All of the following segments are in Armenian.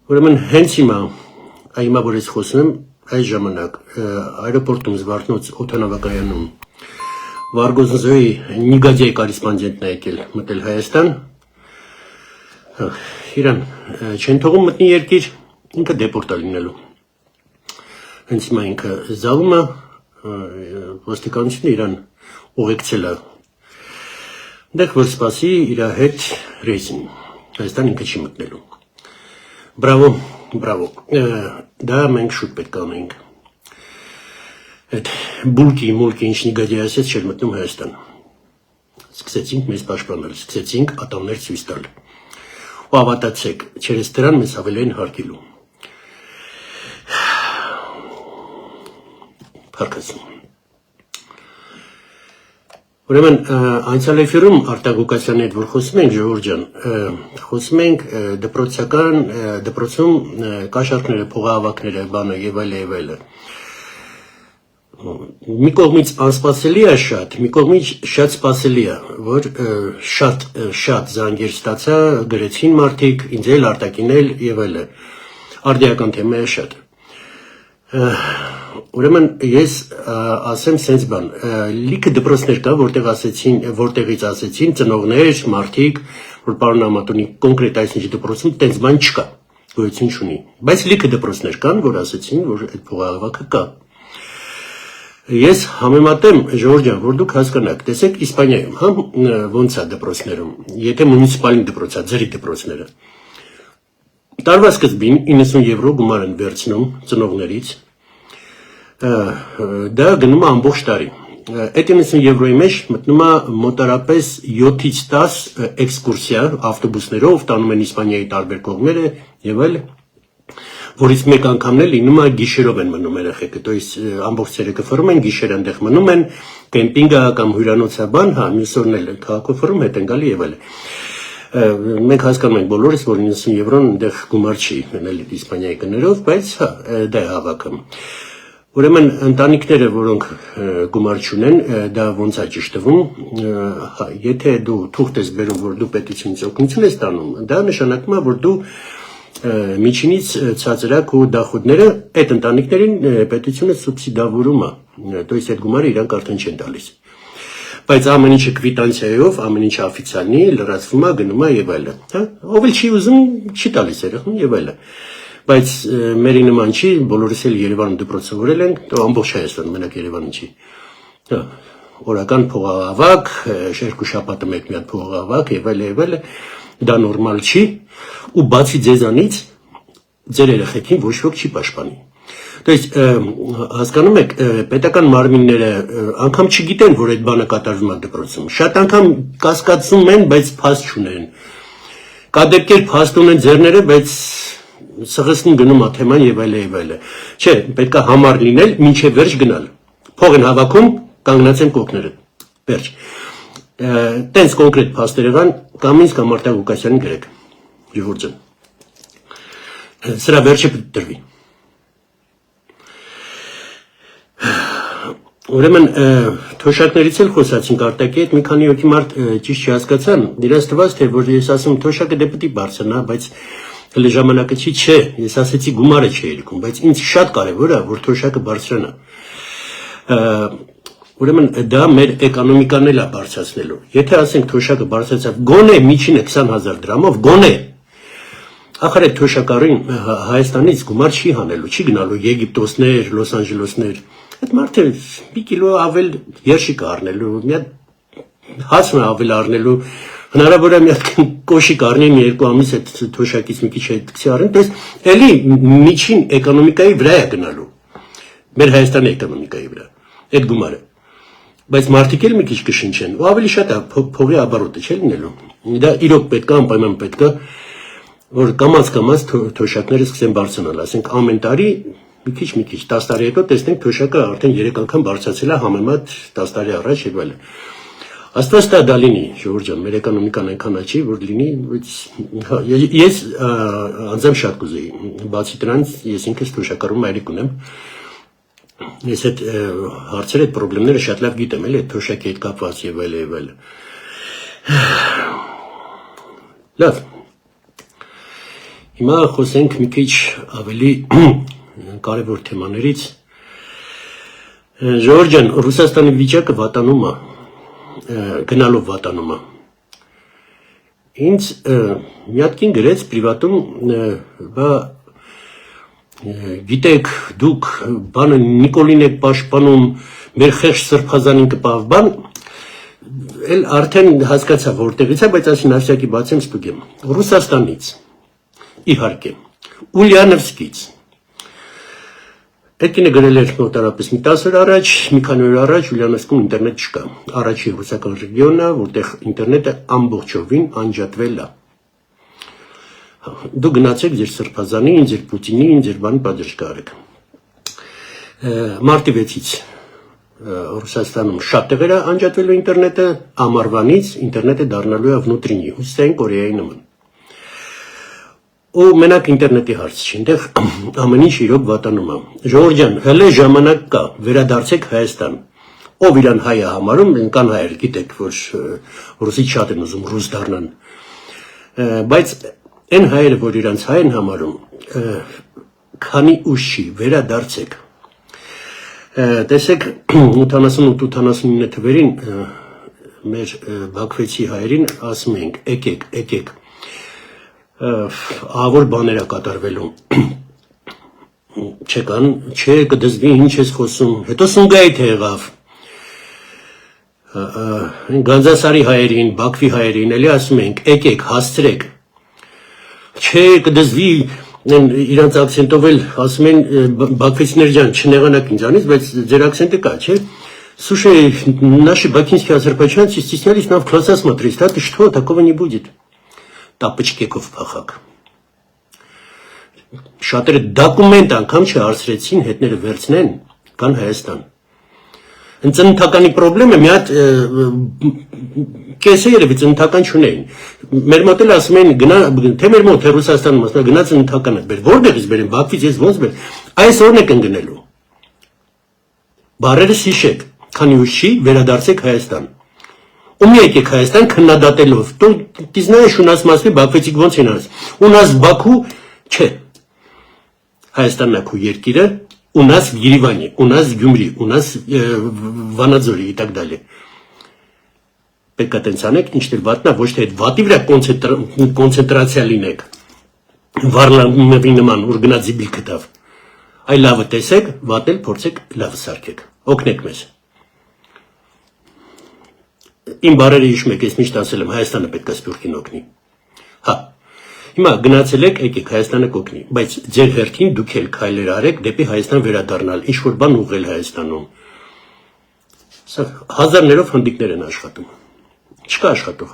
Ուրեմն հենց հիմա որ ես խոսում եմ, այս ժամանակ аэропортում Զվարթնոց օդանավակայանում Վարգոզնզոյի Նիգադիայի կորեսպոնդենտն է եկել մտել Հայաստան։ Իրան չեն թողում մտնի երկիր, ինքը դեպորտ է լինելու։ Հենց հիմա ինքը զանգում է, ոստիկանությունը իրան ուղեկցել է։ Դեռ որ սպասի իր հետ ռեյսին։ Հայաստան ինքը չի մտնելու։ Բրավո, բրավո։ Դա մենք շուտ պետք է անենք։ Այդ բուլկի ինչ Նիգադիա ասեց չէր մտնում Հայաստան։ Սկսեցինք մեզ պաշտպանել, սկսեցինք ատամներ ցույց տալ։ Ու հավատացեք, չերես դրան մեզ ավելի են հարգելու։ Փառքասում։ Ուրեմն անցյալ էֆիրում Արտակ Ղուկասյանի հետ որ խոսում ենք Ժողովուրդ ջան, խոսում ենք դպրոցում կաշառքները, փողահավաքները, բանը եւ այլը։ Մի կողմից անսպասելի է շատ, մի կողմից շատ սպասելի է, որ շատ զանգեր ստացա, գրեցին մարդիկ, ինձ էլ Արտակին էլ եւ այլը։ Արդիական թեմա է շատ։ Ուրեմն ես ասեմ սենց բան, լիքը դպրոցներ կա, որտեղից ասեցին ծնողներ, մարդիկ, որ պարոն Ամատունի կոնկրետ այսինչ դպրոցում տենց բան չկա, գոյություն չունի, բայց լիքը դպրոցներ կան, որ ասեցին, որ այդ փողահավաքը կա։ Ես համեմատեմ, Ժողովուրդ ջան, որ դուք հասկանաք, տեսեք Իսպանիայում, ոնց է դպրոցներում, եթե մունիցիպալին դպրոց է, ձերի դպրոցները, տարվա սկզբին 90 եվրո գումար են վերցնում ծնողներից, դա գնում է ամբողջ տարի։ Այդ 90 եվրոյի մեջ մտնում է մոտարապես 7-ից 10 էքսկուրսիա ավտոբուսներով տանում են Իսպանիայի տարբեր կողմերը եւ այլ, որից մեկ անգամն էլ լինում է գիշերով են մնում երեխեքը, то есть ամբողջ ցերեկը ֆռում են, գիշեր այնտեղ մնում են, կեմպինգա կամ հյուրանոցաբան, մյուս օրն էլ քաղաքով ֆռում հետ են գալի եւ այլ։ Մենք հասկանում ենք բոլորս, որ 90 եվրոն այնտեղ գումար չի, մնել Իսպանիայի գներով, բայց դա է հավաքը։ Ուրեմն ընտանիքները, որոնք գումար չունեն, դա ոնց է ճշտվում, եթե դու թուղթ ես բերում, որ դու պետությունից օգնություն ես ստանում, դա նշանակում է, որ դու միջինից ցածրակ ու դախուդները այդ ընտանիքներին պետությունը սուբսիդավորում է, то есть այդ գումարը իրանք արդեն չեն տալիս։ Բայց ամեն ինչը կվիտանցիայով, ամեն ինչը օֆիցիալնի, լրացվում է, գնում է եւ այլն, հա? Ով էլ չի ուզում, չի տալիս երեխուն եւ այլն։ Բայց մերի նման չի, բոլորս էլ Երևանում դպրոց սովորել ենք, તો ամբողջ Հայաստանը մենակ Երևանը չի։ Օրական փողահավաք, երկու շաբաթը մեկ մի հատ փողահավաք եւ այլ, դա նորմալ չի, ու բացի ձեզանից ձեր երեխեքին ոչ ոք չի պաշտպանի։ То есть հասկանում եք, պետական մարմինները անգամ չգիտեն, որ այդ բանը կատարվում է դպրոցում։ Շատ անգամ կասկածում են, բայց փաստ չունեն։ Կա դեպքեր փաստ ունեն ձեռները, բայց սղսին գնում է թեման եւ այլ։ Չէ, պետք է համառ լինել, մինչեւ վերջ գնալ։ Փող են հավաքում, կանգնած են կողքները։ Վերջ։ Տենց կոնկրետ փաստեր եղան, կամ ինձ կամ Արտակ Ղուկասյանին գրեք։ Ժողովուրդ ջան։ Սրա վերջը դրվի։ Ուրեմն թոշակներից էլ խոսացինք Արտակի հետ, մի քանի հոգի մարդ ճիշտ չհասկացան, իրաց թվաց թե որ ես ասում թոշակը դե պետք է բարձրանա, բայց հələ ժամանակը չէ, ես ասեցի գումարը չի երգում, բայց ինձ շատ կարևոր է, որ թոշակը բարձրանա։ Ուրեմն դա մեր էկոնոմիկան էլ է բարձրացնելու։ Եթե ասենք թոշակը բարձրացավ, գոնե միջինը 20,000 դրամով, գոնե։ Ախր այդ թոշակարին Հայաստանից գումար չի հանելու, չի գնալու Եգիպտոսներ, Լոս Անջելեսներ։ Այդ մարդը մի կիլո ավել երշիկ առնելու, մի հատ հացն ավել առնելու, հնարավոր է մի հատ կոշիկ առնեն երկու ամիս այդ թոշակից մի քիչ հետքցի առեն, դες էլի միջին էկոնոմիկայի վրա է գնալու։ Մեր Հայաստանի էկոնոմիկայի վրա այդ գումարը։ Բայց մարդիկ էլ մի քիչ կշնչեն, ու ավելի շատ է փողի աբարոտը չէ լինելու։ Դա իրոք պետք է, անպայման պետք է, որ կամաց թոշակները սկսեն բարձրանալ, ասենք ամեն տարի մի քիչ 10 տարի հետո տեսնենք թոշակը արդեն 3 անգամ բարձրացել է համեմատ 10 տարի առաջ եւ այլն։ Աստված դա լինի, Ժողովուրդ ջան, մեր էկոնոմիկան այնքան աճի, որ լինի, ես անձամբ շատ կուզեի, բացի դրանից ես ինքս թոշակառու մայրիկ ունեմ, ես այդ հարցերը, այդ պրոբլեմները շատ լավ գիտեմ, էլի այդ թոշակի հետ կապված եւ այլ։ Լավ։ Հիմա խոսենք մի քիչ ավելի կարևոր թեմաներից։ Ժողովուրդ ջան, Ռուսաստանի վիճակը վատանում է, գնալով վատանում է։ Ինձ մի հատ կին գրեց պրիվատում, բա գիտեք, դուք բանը Նիկոլին եք պաշտպանում, մեր խեղճ սրբազանին կպավ, բան, էլ արդեն հասկացա որտեղից է, բայց ասին ասյակի բացեմ ստուգեմ։ Ռուսաստանից, իհարկե, Ուլյանովսկից։ Այդ կինը գրել էր մոտարապես մի 10 օր առաջ, մի քանի օր առաջ Ուլյանովսկում ինտերնետ չկա։ Առաջի ռուսական ռեգիոնն է, որտեղ ինտերնետը ամբողջովին անջատվել է։ Դու գնացեք ձեր սրբազանին, ձեր Պուտինին, ձեր բանի պատժկա արեք։ Մարտի 6-ից Ռուսաստանում շատ տեղեր է անջատվել ինտերնետը, ամառվանից ինտերնետը դառնալու է внутренний, հյուսիսային Կորեայի նման։ Ու մենակ ինտերնետի հարց չի, այնտեղ ամեն ինչ իրոք վատանում է։ Ժողովուրդ ջան, հələ ժամանակ կա, վերադարձեք Հայաստան։ Ով իրան հայ է համարում, կան հայեր, գիտեք, որ ռուսից շատ են ուզում ռուս դառնան։ Բայց այն հայերը, որ իրանց հայ են համարում, քանի ուշ չի, վերադարձեք։ Տեսեք 88-89 թվերին մեր բաքվեցի հայերին ասում ենք, եկեք, ավոր բաներ է կատարվելու։ Չեկան, չէ, կդզվի, ինչ ես խոսում, հետո Սունգայիթ եղավ։ Գանձասարի հայերին, Բաքվի հայերին, էլի ասում ենք, եկեք, հասցրեք։ Չէ, կդզվի, իրանց ակցենտով էլ ասում են բաքվեցիներ ջան, չնեղանաք ինձանից, բայց ձեր ակցենտը կա, չէ։ Слушай, наши бакинские азербайджанцы стеснялись нам в глаза смотреть, да ты что, такого не будет. Տապճկեքով փախակ։ Շատերը դոկումենտ անգամ չհարցրեցին հետները վերցնեն, կան Հայաստան։ Ծննդականի խնդրեմը մի հատ կեսը երևի ծննդական չունեին։ Մեր մոտ էլ ասում են գնա, թե մեր մոտ թե Ռուսաստանում ասում են գնա ծննդականը բեր։ Որտեղից բերեն, Բաքվից ես ոնց բեր։ Այս օրն եք ընկնելու։ Բարերս հիշեք, քանի ուշ չի վերադարձեք Հայաստան։ Ում եկեք Հայաստան քննադատելով, ты знаешь, у нас в Москве բաքվեցիք ոնց են արած։ У нас в Баку, չէ։ Հայաստանն է քո երկիրը, у нас в Ереване, у нас в Գյումրի, у нас в Վանաձորի и так далее։ Պետք է տենց անեք, ինչ դեր վատնա, ոչ թե այդ վատի վրա կոնցենտրացիա լինեք։ Վարլամովի նման, որ գնաց զիբիլ գտավ։ Այ լավը տեսեք, վատել փորձեք լավը սարքեք։ Օգնեք մեզ։ Իմ բարերը հիշում եք, ես միշտ ասել եմ, Հայաստանը պետք է Սփյուռքին օգնի։ Հա, հիմա գնացել եք, եկեք Հայաստանը կօգնի, բայց ձեր հերթին դուք էլ քայլեր արեք դեպի Հայաստան վերադառնալ, ինչ որ բան ուղղել Հայաստանում։ Սա հազարներով հնդիկներ են աշխատում։ Չկա աշխատող։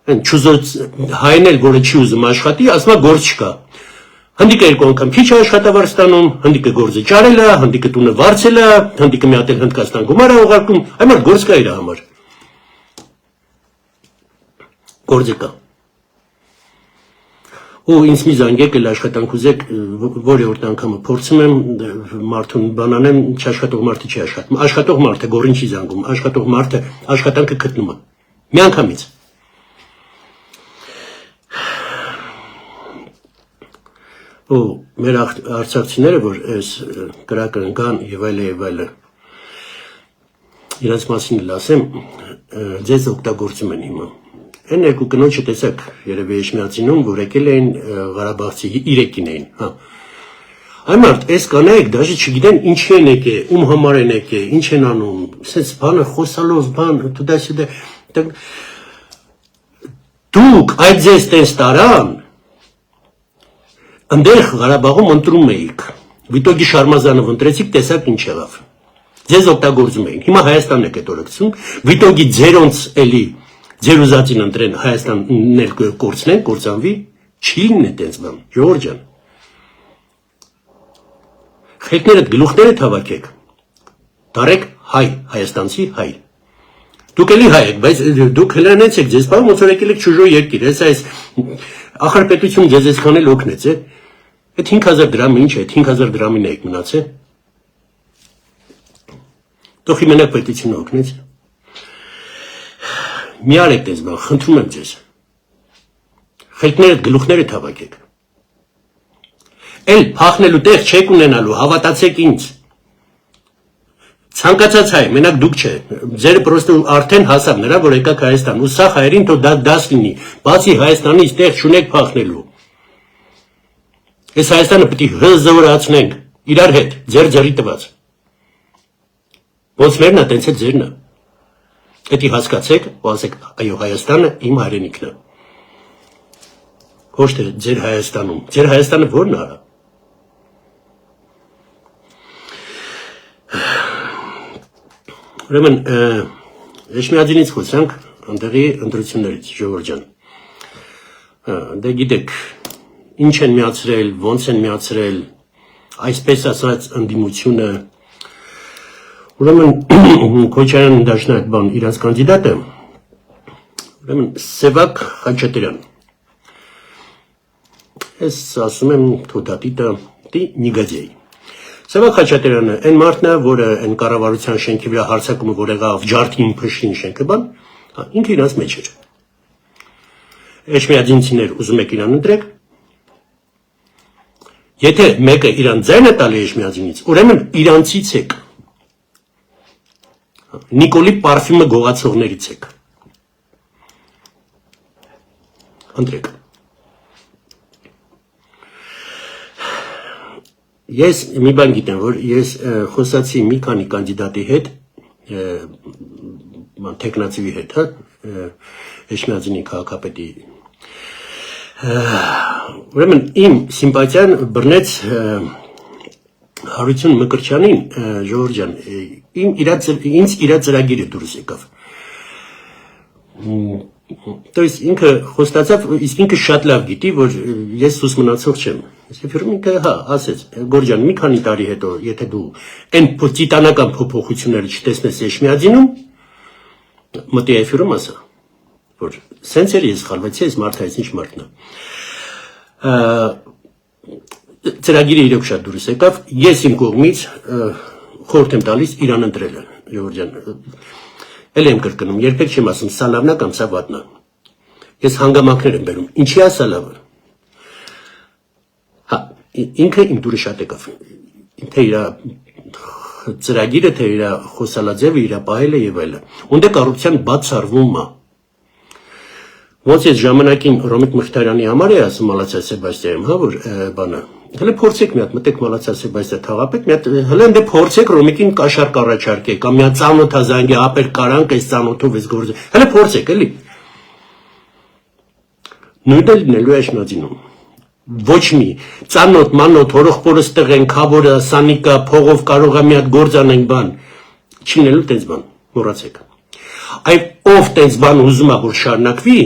Այն չուզած հայն էլ, որը չի ուզում աշխատի, ասում է գործ չկա։ Հնդիկը երկու անգամ քիչ աշխատավար ստանում, հնդիկը գործը ճարել է, հնդիկը տունը վարձել է, հնդիկը մի հատ էլ Հնդկաստան գումար է ուղարկում, այ մարդ գործ կա իր համար։ Գործը կա։ Ու ինձ մի զանգեք էլ աշխատանք ուզեք, որևէ անգամ փորձում եմ մարդուն բանանեմ, չաշխատող մարդը չի աշխատում, աշխատող մարդը գորին չի զանգում, աշխատող մարդը աշխատանքը գտնում է։ Մի անգամից։ Ու մեր արցախցիները, որ այս կրակը ընկան եւ այլը, իրանց մասին էլ ասեմ, ձեզ օգտագործում են հիմա։ Այն երկու կնոջը տեսակ, երևի Էջմիածինում, որ եկել էին Ղարաբաղցի, իրեկին էին, հա։ Այ մարդ, այս կանայք դաժե չգիտեն ինչի են եկել, ում համար են եկել, ինչ են անում, սենց բանը խոսալով, բան, տուդա-սյուդա։ Դուք այդ ձեզ տես տարան, ընդեղ Ղարաբաղում ընտրում էիք, Վիտոգի Շարմազանով ընտրեցիք, տեսակ ինչ եղավ։ Ձեզ օգտագործում էին, հիմա Հայաստանն եք այդ օրակցում, Վիտոգի ձերոնց էլի, ձեր ուզածին ընտրեն Հայաստանն էլ կորցնեն, կործանվի, չի լինի տենց բան, ժողովուրդ ջան։ Խելքներդ գլուխներդ հավաքեք, դարեք հայ, հայաստանցի հայ։ Դուք էլի հայ եք, բայց դուք հլանեց եք, ձեզ պարում ոնց որ եկել եք ճուժո երկիր, այս ախր պետություն ձեզ այսքան էլ օգնեց է, այդ 5000 դրամը ինչ է, այդ 5000 դրամին եք մնացել։ Թող մենակ պետությունը օգնեց։ Մի արեք դες բան, խնդրում եմ ձեզ։ խելքներդ գլուխները թավակեք։ Էլ փախնելու տեղ չեք ունենալու, հավատացեք ինձ։ Ցանկացած հայ, մենակ դուք չէ, ձերը պրոստը արդեն հասավ նրա, որ եկաք Հայաստան, ու սա հայերին թող դաս լինի, բացի Հայաստանից տեղ չունեք փախնելու։ Այս Հայաստանը պետք է հզորացնենք, իրար հետ, ձեր տված։ Ոնց մերն է, տենց է ձերն է։ Պետք է հասկացեք, ու ասեք, այո, Հայաստանը իմ հայրենիքն է։ Ոչ թե ձեր Հայաստանում, ձեր Հայաստանը ո՞րն է։ Ուրեմն, Էշմիածինից խոսանք, այնտեղի ընտրություններից, Ժողովուրդ ջան։ Դե գիտեք, ինչ են միացրել, ոնց են միացրել, այսպես ասած ընդդիմությունը։ Ուրեմն, Քոչարյան դաշնակ բան իրանց կանդիդատը, ուրեմն, Սևակ Խաչատրյան։ Ես ասում եմ, թոդատիտը, դի նիգադյեի։ Սևակ Խաչատրյանը այն մարդն է, որը այն կառավարության շենքի վրա հարձակումը, որ եղավ ջարդին փշին շենքը բան, ինքը իրանց մեջ էր։ Էշմիածինցիներ ուզում եք իրան ընտրեք։ Եթե մեկը իրան ձայնը տալի Էշմիածինից, ուրեմն իրանցից եք։ Նիկոլի պարֆյումը գողացողներից եք։ Ընտրեք։ Ես մի բան գիտեմ, որ ես խոսացի մի քանի կանդիդատի հետ, տեխնացիվի հետ, Էշմիածինի քաղաքապետի։ Ուրեմն իմ սիմպաթիան բռնեց Հարություն Մկրտչյանին, Ժողովուրդ ջան, ինձ իր ծրագիրը դուրս եկավ։ То есть ինքը խոստացավ, իսկ ինքը շատ լավ գիտի, որ ես սուս մնացող չեմ։ Եվ ինքը հա, ասեց, Գորջան, մի քանի տարի հետո, եթե դու այն տիտանական փոփոխությունները չտեսնես Էշմիածինում, մտի էֆիրում ասա, որ սենց էր ես խալվեցի, այս մարդը այս ինչ մարդն է։ Ծրագիրը իրոք շատ դուրս եկավ, ես իմ կողմից խորհուրդ եմ տալիս իրան ընտրելը, Ժողովուրդ ջան։ Էլ եմ կրկնում, երբեք չեմ ասում, սա լավն է կամ սա վատն է։ Ես հանգամանքներ եմ բերում, ինչի է սա լավը։ Հա, ինքը իմ դուրը շատ եկավ, թե իր ծրագիրը, թե իր խոսալաձևը, իր պահելը եւ այլը։ Ունդե կոռուպցիան բացառվում է։ Ոնց ես ժամանակին Ռոմիկ Մխիթարյանի համար է ասում Մալացիա Սեբաստիայում, հա, որ բանը։ Հələ փորձեք մի հատ, մտեք Մալացիա Սեբաստիա թաղապետ, մի հատ հələ ընդ փորձեք Ռոմիկին կաշառք առաջարկեք, կամ մի հատ ծանոթա զանգի ապեր կարանք այս ծանոթով այս գործը։ Հələ փորձեք, էլի։ Նույնն է լինելու Էշմիածինում։ Ոչ մի ծանոթ, մանոթ, հորոխբորս տղեն, քավորը, սանիկա, փողով կարող է մի հատ գործ անենք բան։ Չի լինելու տենց բան, մոռացեք։ Այ ով տենց բան ուզում է որ շարունակվի,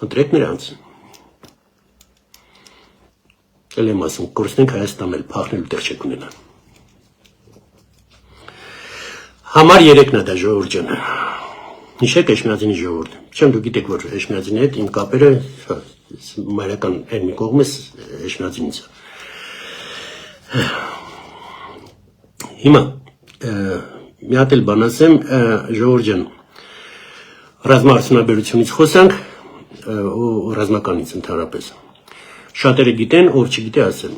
ընտրեք նրանց։ Էլ եմ ասում, կորցնենք Հայաստանն էլ փախնելու տեղ չեք ունենա։ Համար 3-ն է դա, Ժողովուրդ ջան։ Հիշեք Էշմիածինի ժողովուրդ։ Չեմ դու գիտեք, որ Էշմիածինի հետ իմ կապերը մայրական այն մի կողմից Էշմիածինից է։ Հիմա մի հատ էլ բան ասեմ, Ժողովուրդ ջան, ռազմաարդյունաբերությունից խոսանք ու ռազմականից ընդհանրապես։ Շատերը գիտեն, ով չգիտի ասեն։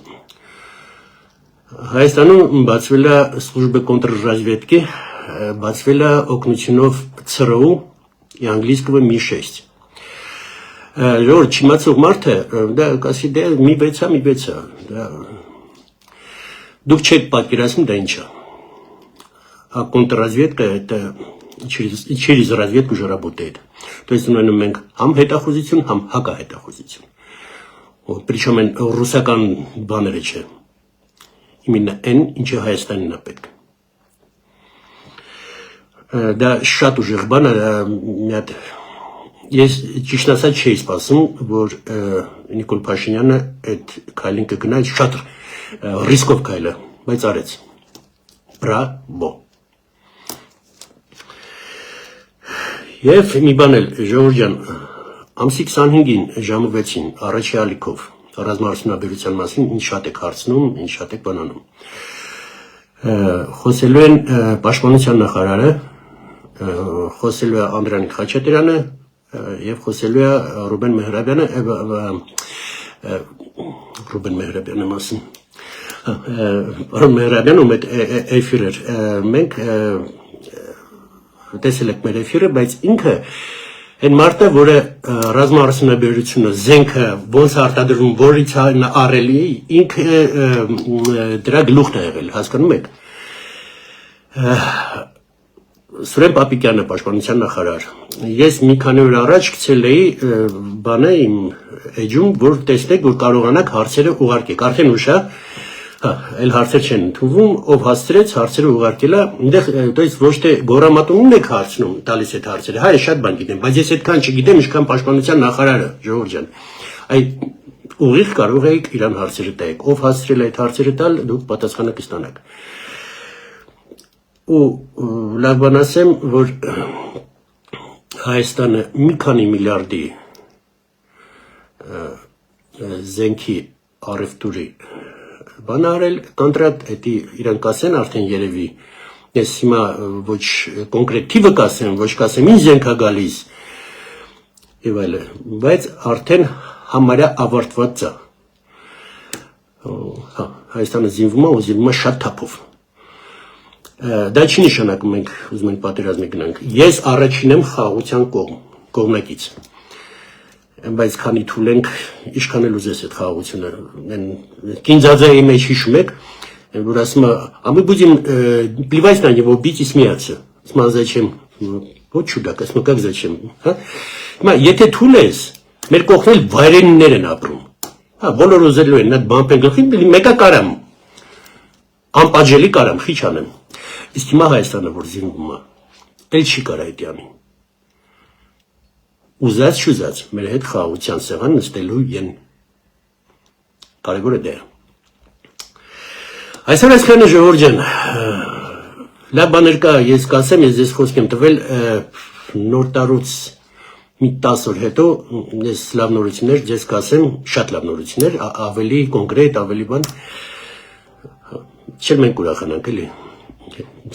Հայաստանում բացվել է служба контрразведки, բացվել է օգնությունով ՑՌՈ, անգլիյского Մի-6։ Ժողովուրդ չիմացող մարդը, դա կասի դե մի 6 է, դուք չեք պատկերացնում դա ինչ է։ А контрразведка это через разведку же работает. То есть ունենում ենք համ հետախուզություն, համ հակահետախուզություն։ Причем են ռուսական բաները չէ։ Именно այն, ինչը Հայաստանին է պետք։ Դա շատ ուժեղ բան է, մի հատ ես ճիշտ ասած չէի սպասում, որ Նիկոլ Փաշինյանը այդ քայլին կգնա, շատ ռիսկով քայլ է, բայց արեց։ Բրավո։ Եվ մի բան էլ, Ժողովուրդ ջան, ամսի 25-ին ժամը 6-ին առաջի ալիքով ռազմաարդյունաբերության մասին ինչ շատ եք հարցնում, ինչ շատ եք բանանում։ Խոսելու են պաշտպանության նախարարը, խոսելու է Անդրանիկ Խաչատրյանը, եւ խոսելու է Ռուբեն Մեհրաբյանը մասին Մեհրաբյանը ում էֆիրը մենք տեսել եք մեր էֆիրը, բայց ինքը այն մարդը, որը ռազմաարդյունաբերությունը, զենքը ոնց է արտադրվում, որից է առելի, ինքը դրա գլուխն է եղել, հասկանում եք։ Սուրեն Պապիկյանը պաշտպանության նախարար։ Ես մի քանի օր առաջ գցել էի բանը իմ էջում, որ տեսնեք, որ կարողանաք հարցերը ուղարկեք։ Արդեն ուշ է, այլ հարցեր չեն ընդունվում, ով հասցրեց հարցերը ուղարկելա, այնտեղ ոչ թե գոռամատումն եք հարցնում, տալիս այդ հարցերը, հա, շատ բան գիտեմ, բայց ես այդքան չգիտեմ, ինչքան պաշտպանության նախարարը, Ժողովուրդ ջան։ Այդ ուղիղ կարող եք իրան հարցերը տայեք, ով հասցրել այդ հարցերը տալ, դուք պատասխանը կստանաք։ Ու լավ բան ասեմ, որ Հայաստանը մի քանի միլիարդի զենքի առևտուրի բան արել, կոնտրակտ, էդի իրանք ասեն արդեն երևի, ես հիմա ոչ կոնկրետ թիվը կասեմ, ոչ կասեմ ինչ զենք է գալիս, եւ այլն, բայց արդեն համարյա ավարտված է։ Հայաստանը զինվում է ու զինվում է շատ թափով։ Դա չի նշանակում մենք ուզում ենք պատերազմի գնանք։ Ես առաջին եմ խաղաղության կողմնակից։ Բայց քանի թույլ ենք, ինչքան էլ ուզես այդ խաղաղությունը, Կինձաձայի մեջ հիշում եք, որ ասում է, а мы будем плевать на него, бить и смеяться։ Ասում եմ, зачем? Вот чудак, ասում եմ, как зачем? Հիմա եթե թույլ ես, մեր կողքնել վայրենիներ են ապրում։ Հա, բոլորը ուզելու են, այդ բամպ են գլխին, մեկը կարամ, անպատժելի կարամ, խիչ անեմ։ Իսկ հիմա Հայաստանը, որ զինվում է, էլ չի կարա այդ յանի։ Ուզած չուզած, մեր հետ խաղաղության սեղան նստելու են։ Կարևորը դա է։ Այսօր այսքանը Ժողովուրդ ջան, լավ բաներ կա, ես կասեմ, ես ձեզ խոսք եմ տվել նոր տարուց մի 10 օր հետո, ես լավ նորություններ ձեզ կասեմ, շատ լավ նորություններ, ավելի կոնկրետ, ավելի բան, չէ մենք ուրախանանք էլի,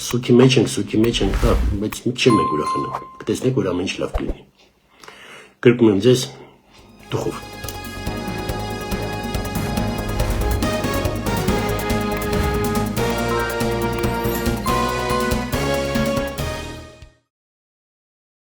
սուքի մեջ ենք, բայց չէ մենք ուրախանանք, կտեսնեք, որ ամեն ինչ լավ կլինի։ Կրկնում եմ ձեզ, դուխով։